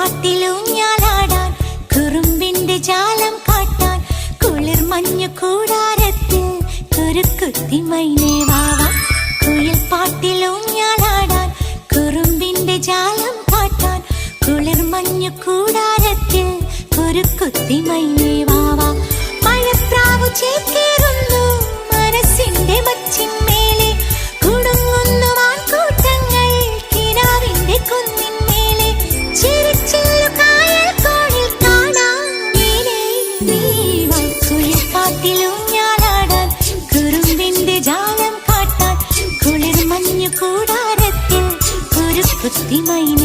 പാട്ടിലൂഞ്ഞാലാടാൻ കുറുമ്പിന്റെ ജാലം കാട്ടാൻ കുളിർ മഞ്ഞു കൂടാരത്തിൽ കുരുക്കുത്തി മൈനേ വാവാ. കുയിൽ പാട്ടിലൂഞ്ഞാലാടാൻ കുറുമ്പിന്റെ ജാലം കാട്ടാൻ കുളിർ മഞ്ഞു കൂടാരത്തിൽ കുരുക്കുത്തി മൈനേ വാവാ. മഴപ്രാവു ചേക്കേറുന്നു മനസ്സിന്റെ മച്ചിന്മേലെ കുടുങ്ങുന്നു മാൻകൂട്ടങ്ങൾ കിനാവിന്റെ കുന്നിന്മേലെ ചിരിച്ചില്ലു കായൽ കോണിൽ കാണാം നീലേ നീവാ. കുയിൽ പാട്ടിലൂഞ്ഞാലാടാൻ കുറുമ്പിന്റെ ജാലം കാട്ടാൻ കുളിർ മഞ്ഞു കൂടാരത്തിൽ കുരുക്കുത്തി മൈനേ